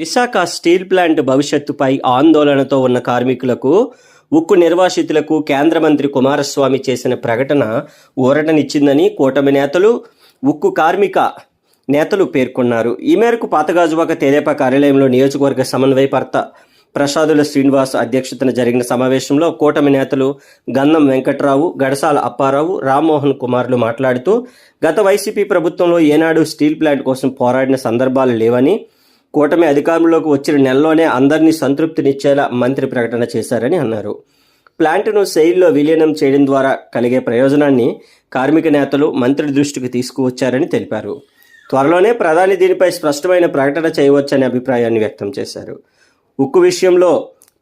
Visakha steel plant భవిష్యత్తుపై ఆందోళనతో ఉన్న కార్మికులకు, ఉక్కు నిర్వాసితులకు కేంద్ర మంత్రి కుమారస్వామి చేసిన ప్రకటన ఊరటనిచ్చిందని కూటమి నేతలు, ఉక్కు కార్మిక నేతలు పేర్కొన్నారు. ఈ మేరకు పాతగాజువాక తెదేపా కార్యాలయంలో నియోజకవర్గ సమన్వయకర్త ప్రసాదుల శ్రీనివాస్ అధ్యక్షతన జరిగిన సమావేశంలో కూటమి నేతలు గంధం వెంకట్రావు, గడసాల అప్పారావు, రామ్మోహన్ కుమార్లు మాట్లాడుతూ, గత వైసీపీ ప్రభుత్వంలో ఏనాడు స్టీల్ ప్లాంట్ కోసం పోరాడిన సందర్భాలు లేవని, కూటమి అధికారంలోకి వచ్చిన నెలలోనే అందరినీ సంతృప్తినిచ్చేలా మంత్రి ప్రకటన చేశారని అన్నారు. ప్లాంట్ను సెయిల్లో విలీనం చేయడం ద్వారా కలిగే ప్రయోజనాన్ని కార్మిక నేతలు మంత్రి దృష్టికి తీసుకువచ్చారని తెలిపారు. త్వరలోనే ప్రధాని దీనిపై స్పష్టమైన ప్రకటన చేయవచ్చనే అభిప్రాయాన్ని వ్యక్తం చేశారు. ఉక్కు విషయంలో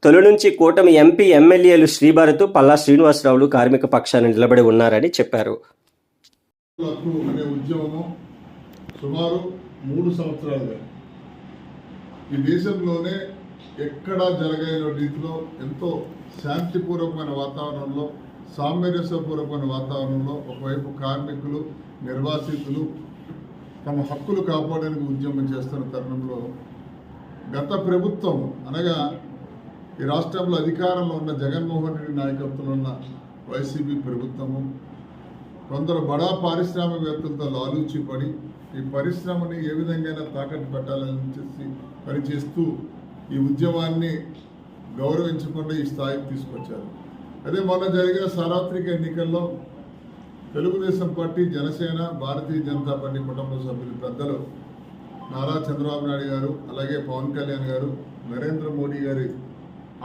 తొలి నుంచి కూటమి ఎంపీ, ఎమ్మెల్యేలు శ్రీభారత్, పల్లా శ్రీనివాసరావులు కార్మిక పక్షాన నిలబడి ఉన్నారని చెప్పారు. సుమారు 3 సంవత్సరాలుగా ఈ దేశంలోనే ఎక్కడా జరగని రీతిలో ఎంతో శాంతిపూర్వకమైన వాతావరణంలో, సామరస్యపూర్వకమైన వాతావరణంలో ఒకవైపు కార్మికులు, నిర్వాసితులు తమ హక్కులు కాపాడడానికి ఉద్యమం చేస్తున్న తరుణంలో గత ప్రభుత్వం అనగా ఈ రాష్ట్రంలో అధికారంలో ఉన్న జగన్మోహన్ రెడ్డి నాయకత్వంలో ఉన్న వైసీపీ ప్రభుత్వము కొందరు బడా పారిశ్రామికవేత్తలతో లాలూచి పడి ఈ పరిశ్రమని ఏ విధంగా తాకట్టు పెట్టాలని పనిచేస్తూ ఈ ఉద్యమాన్ని గౌరవించకుండా ఈ స్థాయికి తీసుకొచ్చారు. అదే మొన్న జరిగిన సార్వత్రిక ఎన్నికల్లో తెలుగుదేశం పార్టీ, జనసేన, భారతీయ జనతా పార్టీ కుటుంబ సభ్యులు పెద్దలు నారా చంద్రబాబు నాయుడు గారు, అలాగే పవన్ కళ్యాణ్ గారు, నరేంద్ర మోడీ గారి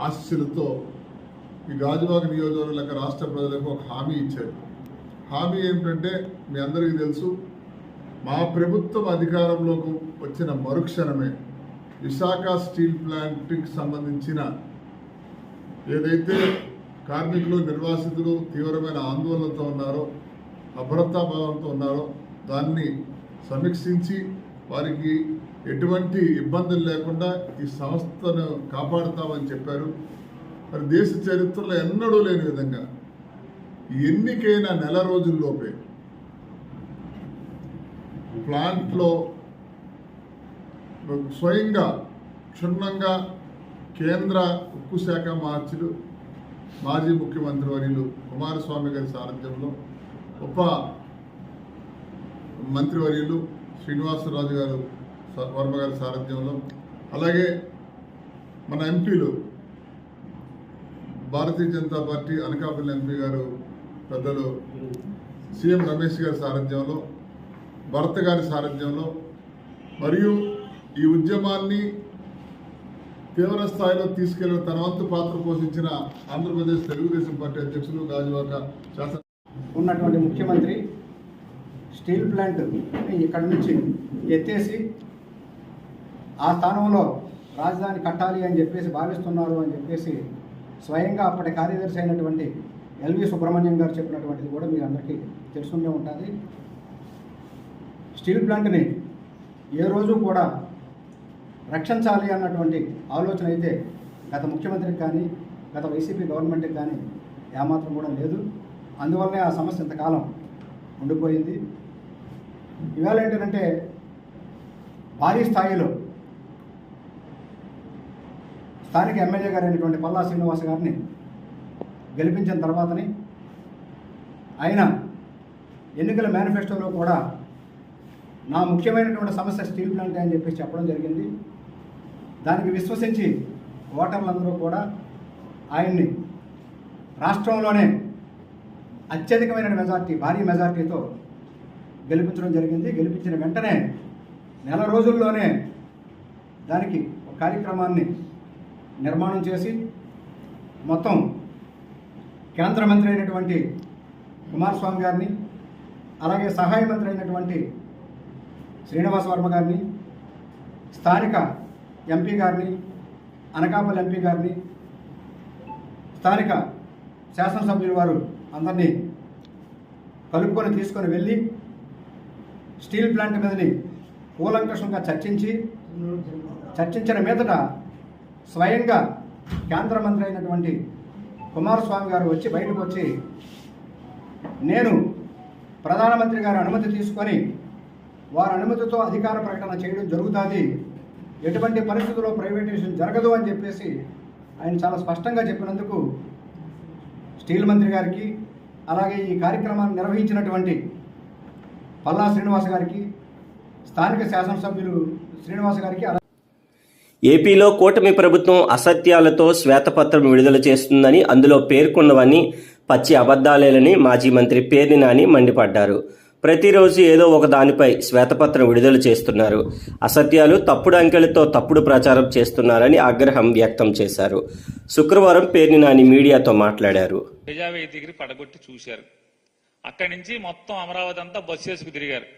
ఆశీస్సులతో ఈ గాజువాక నియోజకవర్గ రాష్ట్ర ప్రజలకు ఒక హామీ ఇచ్చారు. హామీ ఏమిటంటే మీ అందరికీ తెలుసు, మా ప్రభుత్వం అధికారంలోకి వచ్చిన మరుక్షణమే విశాఖ స్టీల్ ప్లాంట్కి సంబంధించిన ఏదైతే కార్మికులు, నిర్వాసితులు తీవ్రమైన ఆందోళనతో ఉన్నారో, అభద్రతాభావంతో ఉన్నారో దాన్ని సమీక్షించి వారికి ఎటువంటి ఇబ్బందులు లేకుండా ఈ సంస్థను కాపాడుతామని చెప్పారు. మరి దేశ చరిత్రలో ఎన్నడూ లేని విధంగా ఎన్నికైన నెల రోజుల్లోపే ప్లాంట్లో స్వయంగా క్షుణ్ణంగా కేంద్ర ఉక్కు శాఖ మార్చులు, మాజీ ముఖ్యమంత్రి వర్యులు కుమారస్వామి గారి సారథ్యంలో, ఉప మంత్రివర్యులు శ్రీనివాసరాజు గారు వర్మ గారి సారథ్యంలో, అలాగే మన ఎంపీలు భారతీయ జనతా పార్టీ అనకాపల్లి ఎంపీ గారు పెద్దలు సీఎం రమేష్ గారి సారథ్యంలో, భరత్ గారి సారథ్యంలో మరియు ఈ ఉద్యమాన్ని తీవ్ర స్థాయిలో తీసుకెళ్లిన తన వంతు పాత్ర పోషించిన ఆంధ్రప్రదేశ్ తెలుగుదేశం పార్టీ అధ్యక్షులు, గాజువాక శాసన ఉన్నటువంటి ముఖ్యమంత్రి స్టీల్ ప్లాంట్ ఇక్కడి నుంచి ఎత్తేసి ఆ స్థానంలో రాజధాని కట్టాలి అని చెప్పేసి భావిస్తున్నారు అని చెప్పేసి స్వయంగా అప్పటి కార్యదర్శి అయినటువంటి ఎల్వి సుబ్రహ్మణ్యం గారు చెప్పినటువంటిది కూడా మీరు అందరికీ తెలుసుకుంటూ ఉంటుంది. స్టీల్ ప్లాంట్ని ఏ రోజు కూడా రక్షించాలి అన్నటువంటి ఆలోచన అయితే గత ముఖ్యమంత్రికి కానీ, గత వైసీపీ గవర్నమెంట్కి కానీ ఏమాత్రం కూడా లేదు. అందువల్లనే ఆ సమస్య ఇంతకాలం ఉండిపోయింది. ఇవాళ ఏంటంటే భారీ స్థాయిలో స్థానిక ఎమ్మెల్యే గారు అయినటువంటి పల్లా శ్రీనివాస గారిని గెలిపించిన తర్వాతని ఆయన ఎన్నికల మేనిఫెస్టోలో కూడా నా ముఖ్యమైనటువంటి సమస్య స్టీల్ ప్లాంట్ అని చెప్పేసి చెప్పడం జరిగింది. దానికి విశ్వసించి ఓటర్లందరూ కూడా ఆయన్ని రాష్ట్రంలోనే అత్యధికమైన మెజార్టీ, భారీ మెజార్టీతో గెలిపించడం జరిగింది. గెలిపించిన వెంటనే నెల రోజుల్లోనే దానికి ఒక కార్యక్రమాన్ని నిర్మాణం చేసి మొత్తం కేంద్ర మంత్రి అయినటువంటి కుమారస్వామి గారిని, అలాగే సహాయ మంత్రి అయినటువంటి శ్రీనివాస వర్మ గారిని, స్థానిక ఎంపీ గారిని, అనకాపల్లి ఎంపీ గారిని, స్థానిక శాసనసభ్యుల వారు అందరినీ కలుపుకొని తీసుకొని వెళ్ళి స్టీల్ ప్లాంట్ మీదని కూలంకషంగా చర్చించిన మీదట స్వయంగా కేంద్ర మంత్రి అయినటువంటి కుమారస్వామి గారు బయటకు వచ్చి నేను ప్రధానమంత్రి గారి అనుమతి తీసుకొని వారి అనుమతితో అధికార ప్రకటన చేయడం జరుగుతుంది, ఎటువంటి పరిస్థితుల్లో ప్రైవేటైజేషన్ జరగదు అని చెప్పేసి ఆయన చాలా స్పష్టంగా చెప్పినందుకు స్టీల్ మంత్రి గారికి, అలాగే ఈ కార్యక్రమాన్ని నిర్వహించినటువంటి పల్లా శ్రీనివాస్ గారికి, స్థానిక శాసనసభ్యులు శ్రీనివాస్ గారికి, ఏపీలో కూటమి ప్రభుత్వం అసత్యాలతో శ్వేతపత్రం విడుదల చేస్తుందని, అందులో పేర్కొన్నవన్నీ పచ్చి అబద్ధాలేనని మాజీ మంత్రి పేర్ని నాని మండిపడ్డారు. ప్రతిరోజు ఏదో ఒక దానిపై శ్వేతపత్రం విడుదల చేస్తున్నారు, అసత్యాలు, తప్పుడు అంకెలతో తప్పుడు ప్రచారం చేస్తున్నారని ఆగ్రహం వ్యక్తం చేశారు. శుక్రవారం పేర్ని నాని మీడియాతో మాట్లాడారు. ప్రజావేది దగ్గర పడగొట్టి చూశారు. అక్కడి నుంచి మొత్తం అమరావతి అంతా బస్సు వేసుకు తిరిగారు.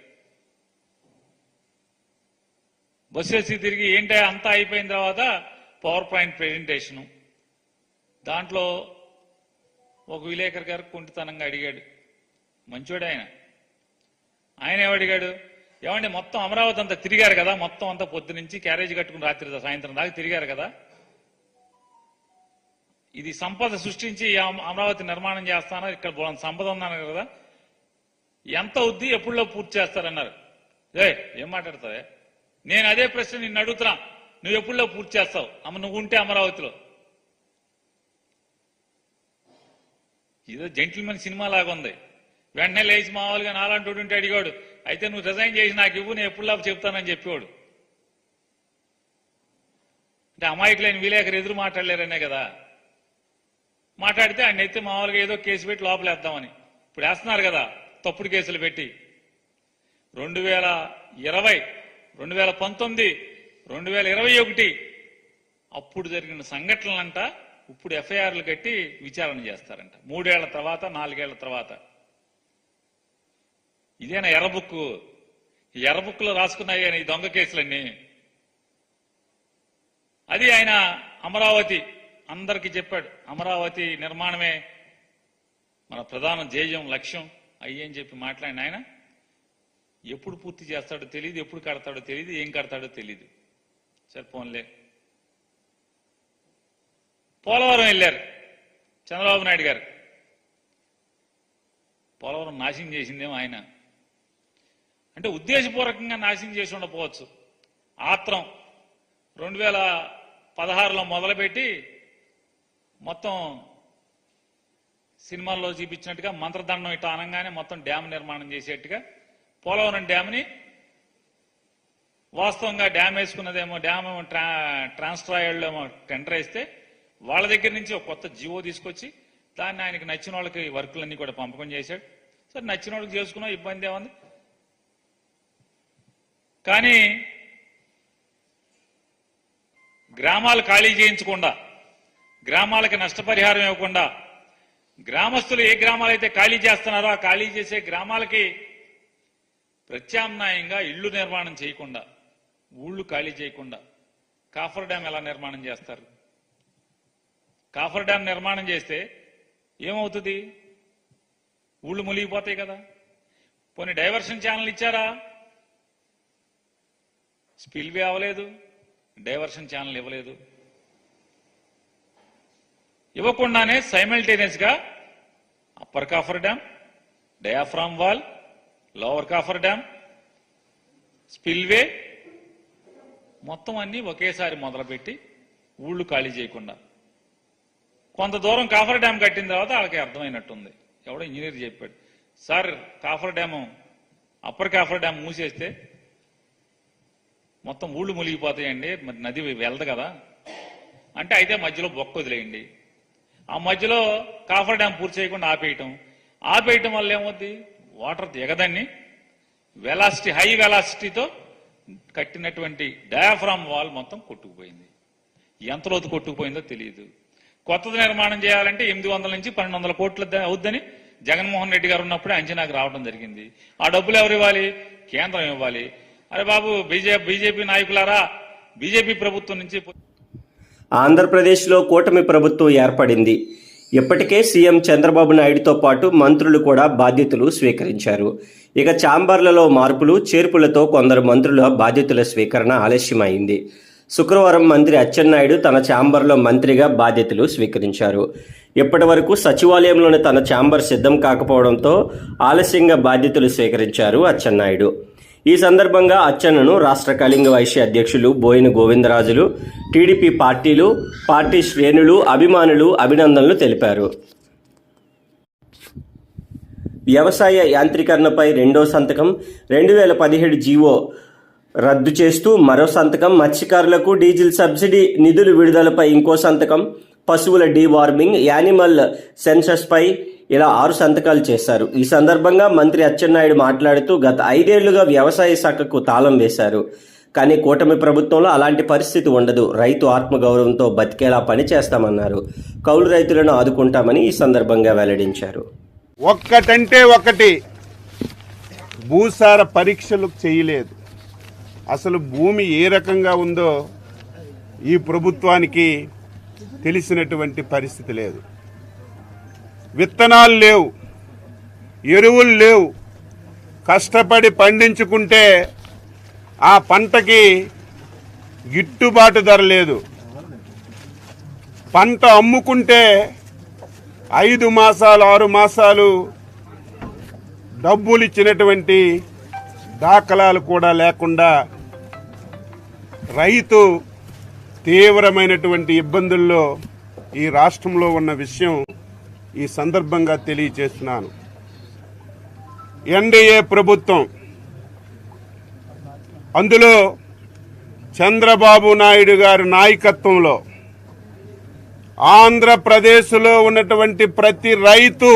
బస్సు వేసుకు తిరిగి ఏంటో అంతా అయిపోయిన తర్వాత పవర్ పాయింట్ ప్రెజెంటేషను, దాంట్లో ఒక విలేకరు గారు కుంటితనంగా అడిగాడు. మంచోడు ఆయన ఏమడిగాడు, ఏమండి మొత్తం అమరావతి అంతా తిరిగారు కదా, మొత్తం అంతా పొద్దు నుంచి క్యారేజీ కట్టుకుని రాత్రి సాయంత్రం దాకా తిరిగారు కదా, ఇది సంపద సృష్టించి అమరావతి నిర్మాణం చేస్తానని ఇక్కడ సంపద ఉందన్నారు కదా, ఎంత అవుద్ది, ఎప్పుడులో పూర్తి చేస్తారన్నారు. ఏం మాట్లాడతావే, నేను అదే ప్రశ్న నిన్ను అడుగుతున్నా, నువ్వు ఎప్పుడులో పూర్తి చేస్తావు, నువ్వు ఉంటే అమరావతిలో? ఇదో జెంటిల్మెన్ సినిమా లాగా ఉంది. వెంటనే లేచి మామూలుగా నాలాంటి ఉంటే అడిగాడు, అయితే నువ్వు రిజైన్ చేసి నాకు ఇవ్వు, నేను ఎప్పుడులా చెప్తానని చెప్పేవాడు. అంటే అమాయకులైన విలేకరు ఎదురు మాట్లాడలేరనే కదా. మాట్లాడితే ఆయన అయితే మామూలుగా ఏదో కేసు పెట్టి లోపలేద్దామని, ఇప్పుడు వేస్తున్నారు కదా తప్పుడు కేసులు పెట్టి. 2020, 2019, 2021 అప్పుడు జరిగిన సంఘటనలంట ఇప్పుడు ఎఫ్ఐఆర్లు కట్టి విచారణ చేస్తారంట 3 ఏళ్ల తర్వాత, 4 ఏళ్ల తర్వాత. ఇదేనా ఎర్రబుక్? ఎర్రబుక్లో రాసుకున్నాయి ఈ దొంగ కేసులన్నీ. అది ఆయన అమరావతి అందరికీ చెప్పాడు, అమరావతి నిర్మాణమే మన ప్రధాన ధ్యేయం, లక్ష్యం అయ్యని చెప్పి మాట్లాడిన ఆయన ఎప్పుడు పూర్తి చేస్తాడో తెలియదు, ఎప్పుడు కడతాడో తెలియదు, ఏం కడతాడో తెలియదు. సరే పోన్లే. పోలవరం వెళ్ళారు చంద్రబాబు నాయుడు గారు. పోలవరం నాశనం చేసిందేమో ఆయన, అంటే ఉద్దేశపూర్వకంగా నాశనం చేసి ఉండకపోవచ్చు. ఆత్రం 2016లో మొదలుపెట్టి మొత్తం సినిమాల్లో చూపించినట్టుగా మంత్రదండం ఇట్లా అనగానే మొత్తం డ్యామ్ నిర్మాణం చేసేట్టుగా పోలవరం డ్యామ్ని వాస్తవంగా డ్యామ్ వేసుకున్నదేమో, డ్యామ్ ట్రాన్స్ట్రాయల్లో టెండర్ వేస్తే వాళ్ళ దగ్గర నుంచి ఒక కొత్త జీవో తీసుకొచ్చి దాన్ని ఆయనకి నచ్చిన వాళ్ళకి వర్కులన్నీ కూడా పంపకం చేశాడు. సరే నచ్చిన వాళ్ళకి చేసుకున్నా ఇబ్బంది ఏముంది. కానీ గ్రామాలు ఖాళీ చేయించకుండా, గ్రామాలకి నష్టపరిహారం ఇవ్వకుండా, గ్రామస్తులు ఏ గ్రామాలైతే ఖాళీ చేస్తున్నారో ఆ ఖాళీ చేసే గ్రామాలకి ప్రత్యామ్నాయంగా ఇళ్లు నిర్మాణం చేయకుండా, ఊళ్ళు ఖాళీ చేయకుండా కాఫర్ డ్యామ్ ఎలా నిర్మాణం చేస్తారు? కాఫర్ డ్యామ్ నిర్మాణం చేస్తే ఏమవుతుంది? ఊళ్ళు మునిగిపోతాయి కదా. పోనీ డైవర్షన్ ఛానల్ ఇచ్చారా? స్పిల్వే అవ్వలేదు, డైవర్షన్ ఛానల్ ఇవ్వలేదు. ఇవ్వకుండానే సైమల్టేనియస్ గా upper coffer dam, diaphragm wall, lower coffer dam, spillway మొత్తం అన్ని ఒకేసారి మొదలుపెట్టి ఊళ్ళు ఖాళీ చేయకుండా. కొంత దూరం కాఫర్ డ్యామ్ కట్టిన తర్వాత వాళ్ళకి అర్థమైనట్టుంది, ఎవడో ఇంజనీర్ చెప్పాడు, sir coffer dam, upper coffer dam మూసేస్తే మొత్తం ఊళ్ళు మునిగిపోతాయండి, మరి నది వెళ్దు కదా అంటే, అయితే మధ్యలో బొక్క వదిలేయండి. ఆ మధ్యలో కాఫర్ డ్యామ్ పూర్తి చేయకుండా ఆపేయటం వల్ల ఏమవుద్ది? వాటర్ దిగదాన్ని వెలాసిటీ, హై వెలాసిటీతో కట్టినటువంటి డయాఫ్రామ్ వాల్ మొత్తం కొట్టుకుపోయింది. ఎంత లోతు కొట్టుకుపోయిందో తెలియదు. కొత్తది నిర్మాణం చేయాలంటే 800 నుంచి 1200 కోట్లు అవుద్దని జగన్మోహన్ రెడ్డి గారు ఉన్నప్పుడే అంచనాకు రావడం జరిగింది. ఆ డబ్బులు ఎవరు ఇవ్వాలి? కేంద్రం ఇవ్వాలి. అరే బాబు, బీజేపీ నాయకులారా, బీజేపీ ప్రభుత్వం నుంచి ఆంధ్రప్రదేశ్లో కూటమి ప్రభుత్వం ఏర్పడింది. ఇప్పటికే సీఎం చంద్రబాబు నాయుడుతో పాటు మంత్రులు కూడా బాధ్యతలు స్వీకరించారు. ఇక ఛాంబర్లలో మార్పులు చేర్పులతో కొందరు మంత్రుల బాధ్యతల స్వీకరణ ఆలస్యమైంది. శుక్రవారం మంత్రి అచ్చెన్నాయుడు తన ఛాంబర్లో మంత్రిగా బాధ్యతలు స్వీకరించారు. ఇప్పటి వరకు సచివాలయంలోని తన ఛాంబర్ సిద్ధం కాకపోవడంతో ఆలస్యంగా బాధ్యతలు స్వీకరించారు అచ్చెన్నాయుడు. ఈ సందర్భంగా అచ్చెన్నను రాష్ట్ర కళింగ వైశ్య అధ్యక్షులు బోయిన గోవిందరాజులు, టీడీపీ పార్టీ శ్రేణులు, అభిమానులు అభినందనలు తెలిపారు. వ్యవసాయ యాంత్రీకరణపై రెండో సంతకం, 2017 జీవో రద్దు చేస్తూ మరో సంతకం, మత్స్యకారులకు డీజిల్ సబ్సిడీ నిధులు విడుదలపై ఇంకో సంతకం, పశువుల డీవార్మింగ్, యానిమల్ సెన్సస్పై ఇలా 6 సంతకాలు చేశారు. ఈ సందర్భంగా మంత్రి అచ్చెన్నాయుడు మాట్లాడుతూ గత 5 ఏళ్లుగా వ్యవసాయ శాఖకు తాళం వేశారు. కానీ కూటమి ప్రభుత్వంలో అలాంటి పరిస్థితి ఉండదు. రైతు ఆత్మగౌరవంతో బతికేలా పని చేస్తామన్నారు. కౌలు రైతులను ఆదుకుంటామని ఈ సందర్భంగా వెల్లడించారు. ఒక్కటంటే ఒకటి, భూసార పరీక్షలు చేయలేదు. అసలు భూమి ఏ రకంగా ఉందో ఈ ప్రభుత్వానికి తెలిసినటువంటి పరిస్థితి లేదు. విత్తనాలు లేవు, ఎరువులు లేవు. కష్టపడి పండించుకుంటే ఆ పంటకి గిట్టుబాటు ధర లేదు. పంట అమ్ముకుంటే 5 మాసాలు 6 మాసాలు డబ్బులు ఇచ్చినటువంటి దాఖలాలు కూడా లేకుండా రైతు తీవ్రమైనటువంటి ఇబ్బందుల్లో ఈ రాష్ట్రంలో ఉన్న విషయం ఈ సందర్భంగా తెలియజేస్తున్నాను. ఎన్డీఏ ప్రభుత్వం, అందులో చంద్రబాబు నాయుడు గారి నాయకత్వంలో ఆంధ్రప్రదేశ్లో ఉన్నటువంటి ప్రతి రైతు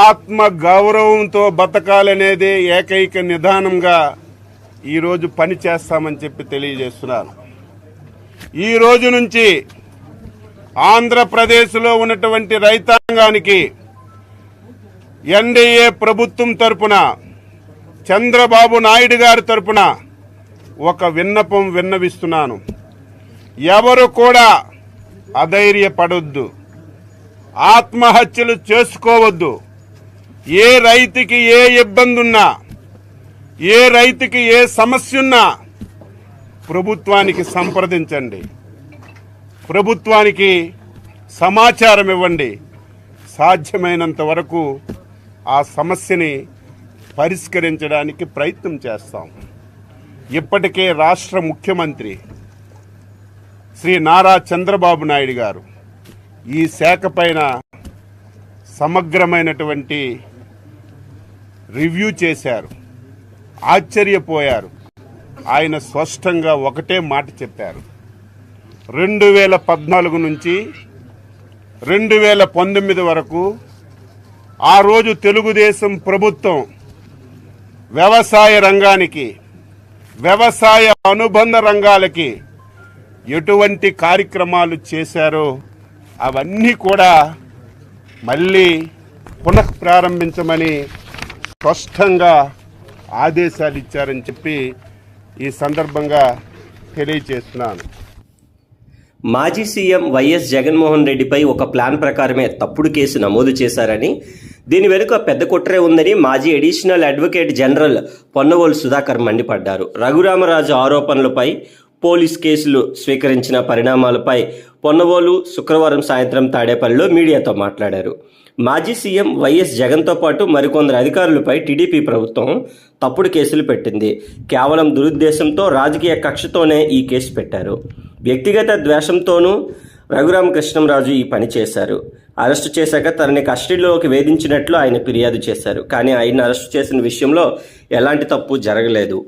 ఆత్మ గౌరవంతో బతకాలనేదే ఏకైక నిదానంగా ఈరోజు పని చేస్తామని చెప్పి తెలియజేస్తున్నాను. ఈ రోజు నుంచి ఆంధ్రప్రదేశ్లో ఉన్నటువంటి రైతాంగానికి ఎన్డీఏ ప్రభుత్వం తరపున, చంద్రబాబు నాయుడు గారి తరపున ఒక విన్నపం విన్నవిస్తున్నాను. ఎవరు కూడా అధైర్యపడొద్దు, ఆత్మహత్యలు చేసుకోవద్దు. ఏ రైతుకి ఏ ఇబ్బంది ఉన్నా, ఏ రైతుకి ఏ సమస్య ఉన్నా ప్రభుత్వానికి సంప్రదించండి, ప్రభుత్వానికి సమాచారం ఇవ్వండి. సాధ్యమైనంత వరకు ఆ సమస్యని పరిష్కరించడానికి ప్రయత్నం చేస్తాం. ఇప్పటికే రాష్ట్ర ముఖ్యమంత్రి శ్రీ నారా చంద్రబాబు నాయుడు గారు ఈ శాఖ పైన సమగ్రమైనటువంటి రివ్యూ చేశారు. ఆశ్చర్యపోయారు. ఆయన స్పష్టంగా ఒకటే మాట చెప్పారు. 2014 నుంచి 2019 వరకు ఆ రోజు తెలుగుదేశం ప్రభుత్వం వ్యవసాయ రంగానికి, వ్యవసాయ అనుబంధ రంగాలకి ఎటువంటి కార్యక్రమాలు చేశారో అవన్నీ కూడా మళ్ళీ పునః ప్రారంభించమని స్పష్టంగా ఆదేశాలు ఇచ్చారని చెప్పి ఈ సందర్భంగా తెలియజేస్తున్నాను. మాజీ సీఎం వైఎస్ జగన్మోహన్ రెడ్డిపై ఒక ప్లాన్ ప్రకారమే తప్పుడు కేసు నమోదు చేశారని, దీని వెనుక పెద్ద కుట్రే ఉందని మాజీ additional advocate general Ponnavolu Sudhakar మండిపడ్డారు. రఘురామరాజు ఆరోపణలపై పోలీస్ కేసులు స్వీకరించిన పరిణామాలపై పొన్నవోలు శుక్రవారం సాయంత్రం తాడేపల్లిలో మీడియాతో మాట్లాడారు. మాజీ సీఎం వైఎస్ జగన్తో పాటు మరికొందరు అధికారులపై టీడీపీ ప్రభుత్వం తప్పుడు కేసులు పెట్టింది. కేవలం దురుద్దేశంతో, రాజకీయ కక్షతోనే ఈ కేసు పెట్టారు. వ్యక్తిగత ద్వేషంతోనూ రఘురామకృష్ణంరాజు ఈ పని చేశారు. అరెస్టు చేశాక తనని కస్టడీలోకి వేధించినట్లు ఆయన ఫిర్యాదు చేశారు. కానీ ఆయన అరెస్టు చేసిన విషయంలో ఎలాంటి తప్పు జరగలేదు.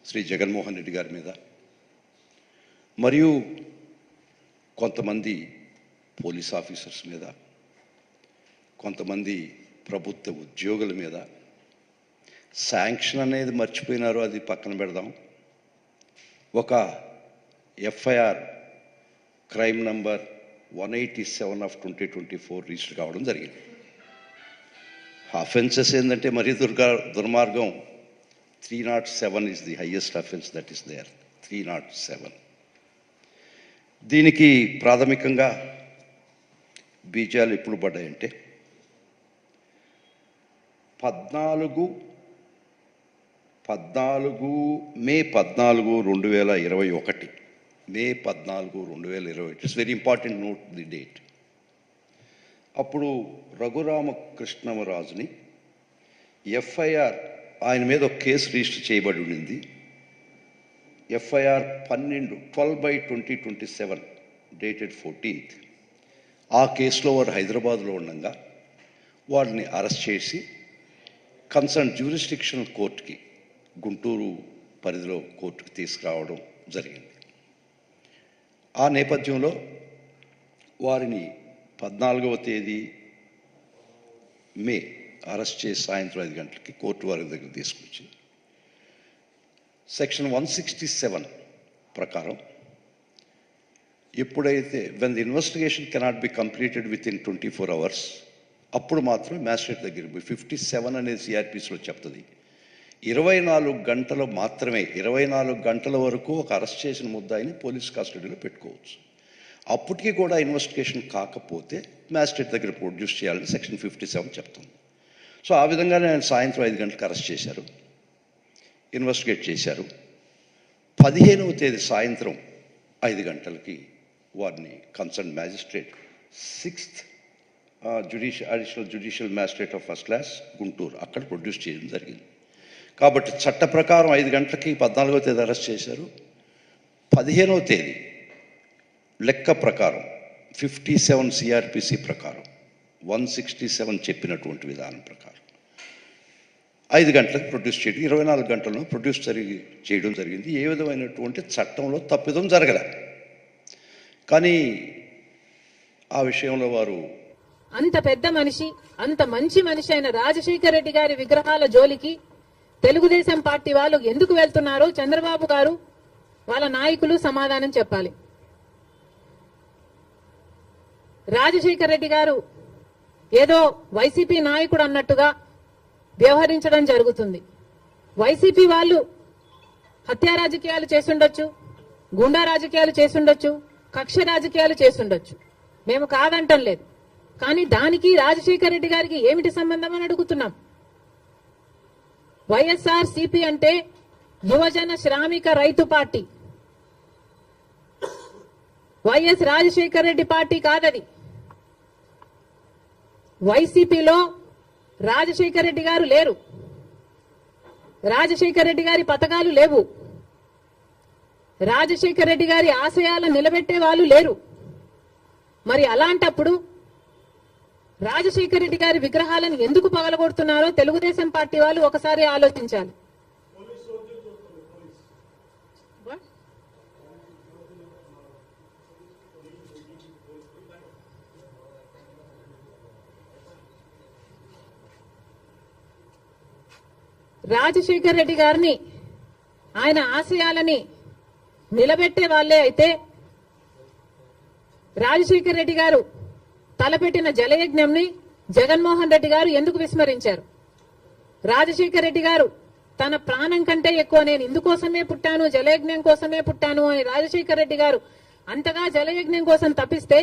శ్రీ జగన్మోహన్ రెడ్డి గారి మీద మరియు కొంతమంది పోలీస్ ఆఫీసర్స్ మీద, కొంతమంది ప్రభుత్వ ఉద్యోగుల మీద శాంక్షన్ అనేది మర్చిపోయినారు, అది పక్కన పెడదాం. ఒక FIR crime number 187 of 2024 register కావడం జరిగింది. అఫెన్సెస్ ఏంటంటే మరీ దుర్మార్గం. 307 is the highest offense that is there. 307. దీనికి ప్రాథమికంగా బీజాలు ఎప్పుడు పడ్డాయంటే 14 మే 14, 2021. మే 14, 2021. It's very important, note the date. అప్పుడు రఘురామకృష్ణరాజుని ఎఫ్ఐఆర్ ఆయన మీద ఒక కేసు రిజిస్టర్ చేయబడి ఉండింది. FIR 12/2027 dated 14th. ఆ కేసులో వారు హైదరాబాద్లో ఉండగా వారిని అరెస్ట్ చేసి కన్సర్న్ జ్యూరిస్డిక్షనల్ కోర్టుకి, గుంటూరు పరిధిలో కోర్టుకి తీసుకురావడం జరిగింది. ఆ నేపథ్యంలో వారిని 14వ తేదీ మే అరెస్ట్ చేసి సాయంత్రం 5 గంటలకి కోర్టు వారి దగ్గర తీసుకొచ్చి సెక్షన్ 167 ప్రకారం ఎప్పుడైతే when the investigation cannot be completed with in 24 hours అప్పుడు మాత్రం మ్యాజిస్ట్రేట్ దగ్గర 57 అనేది సిఆర్పిసిలో చెప్తుంది. 24 గంటలు మాత్రమే, 24 గంటల వరకు ఒక అరెస్ట్ చేసిన ముద్దాయిని పోలీస్ కస్టడీలో పెట్టుకోవచ్చు. అప్పటికి కూడా ఇన్వెస్టిగేషన్ కాకపోతే మ్యాజిస్ట్రేట్ దగ్గర ప్రొడ్యూస్ చేయాలని సెక్షన్ 57 చెప్తుంది. సో ఆ విధంగానే ఆయన సాయంత్రం 5 గంటలకు అరెస్ట్ చేశారు, ఇన్వెస్టిగేట్ చేశారు. 15వ తేదీ సాయంత్రం 5 గంటలకి వారిని concern magistrate 6th additional judicial magistrate of first class Guntur అక్కడ ప్రొడ్యూస్ చేయడం జరిగింది. కాబట్టి చట్ట ప్రకారం 5 గంటలకి 14వ తేదీ అరెస్ట్ చేశారు. 15వ తేదీ లెక్క ప్రకారం 57 సిఆర్పిసి ప్రకారం 167 చెప్పినటువంటి విధానం ప్రకారం 5 గంటలకు ప్రొడ్యూస్ చేయడం, 24 గంటల్లో ప్రొడ్యూస్ చేయడం జరిగింది. ఏ విధమైనటువంటి చట్టంలో తప్పిదం జరగలే. కానీ ఆ విషయంలో వారు అంత పెద్ద మనిషి, అంత మంచి మనిషి అయిన రాజశేఖర రెడ్డి గారి విగ్రహాల జోలికి తెలుగుదేశం పార్టీ వాళ్ళు ఎందుకు వెళ్తున్నారో చంద్రబాబు గారు, వాళ్ళ నాయకులు సమాధానం చెప్పాలి. రాజశేఖర రెడ్డి గారు ఏదో వైసీపీ నాయకుడు అన్నట్టుగా వ్యవహరించడం జరుగుతుంది. వైసీపీ వాళ్ళు హత్యా రాజకీయాలు చేసుండొచ్చు, గుండా రాజకీయాలు చేసుండొచ్చు, కక్ష రాజకీయాలు చేసుండొచ్చు, మేము కాదంటం లేదు. కానీ దానికి రాజశేఖర రెడ్డి గారికి ఏమిటి సంబంధం అని అడుగుతున్నాం. వైఎస్ఆర్ సిపి అంటే యువజన శ్రామిక రైతు party, YS Rajasekhara Reddy party కాదది. వైసీపీలో రాజశేఖర రెడ్డి గారు లేరు, రాజశేఖర రెడ్డి గారి పథకాలు లేవు, రాజశేఖర రెడ్డి గారి ఆశయాలను నిలబెట్టే వాళ్ళు లేరు. మరి అలాంటప్పుడు రాజశేఖర రెడ్డి గారి విగ్రహాలను ఎందుకు పగలగొడుతున్నారో తెలుగుదేశం పార్టీ వాళ్ళు ఒకసారి ఆలోచించాలి. రాజశేఖర రెడ్డి గారిని, ఆయన ఆశయాలని నిలబెట్టే వాళ్ళే అయితే రాజశేఖర రెడ్డి గారు తలపెట్టిన జలయజ్ఞంని జగన్మోహన్ రెడ్డి గారు ఎందుకు విస్మరించారు? రాజశేఖర రెడ్డి గారు తన ప్రాణం కంటే ఎక్కువ నేను ఇందుకోసమే పుట్టాను, జలయజ్ఞం కోసమే పుట్టాను అని రాజశేఖర రెడ్డి గారు అంతగా జలయజ్ఞం కోసం తప్పిస్తే,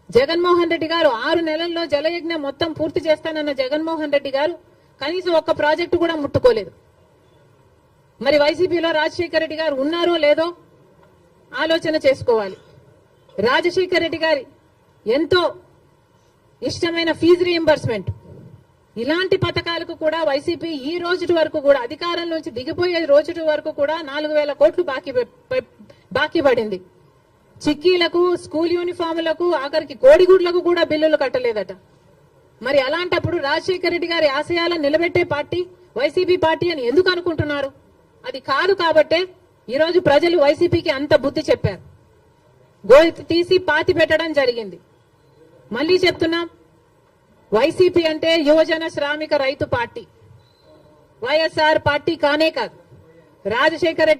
జగన్మోహన్ రెడ్డి గారు 6 నెలల్లో జలయజ్ఞం మొత్తం పూర్తి చేస్తానన్న జగన్మోహన్ రెడ్డి గారు కనీసం ఒక్క ప్రాజెక్టు కూడా ముట్టుకోలేదు. మరి వైసీపీలో రాజశేఖర రెడ్డి గారు ఉన్నారో లేదో ఆలోచన చేసుకోవాలి. రాజశేఖర రెడ్డి గారి ఎంతో ఇష్టమైన ఫీజు రీయింబర్స్మెంట్, ఇలాంటి పథకాలకు కూడా వైసీపీ ఈ రోజు వరకు కూడా అధికారం నుంచి దిగిపోయే రోజు వరకు కూడా 4,000 కోట్లు బాకీ పడింది. చిక్కీలకు, స్కూల్ యూనిఫాములకు, ఆఖరికి కోడిగుడ్లకు కూడా బిల్లులు కట్టలేదట. మరి అలాంటప్పుడు రాజశేఖర రెడ్డి గారి ఆశయాలను నిలబెట్టే పార్టీ వైసీపీ పార్టీ అని ఎందుకు అనుకుంటున్నారు? అది కాదు కాబట్టే ఈరోజు ప్రజలు వైసీపీకి అంత బుద్ధి చెప్పారు, గోయి తీసి పాతి పెట్టడం జరిగింది. మళ్ళీ చెప్తున్నాం, వైసీపీ అంటే యువజన శ్రామిక రైతు పార్టీ, వైఎస్ఆర్ పార్టీ కానే కాదు. రాజశేఖర రెడ్డి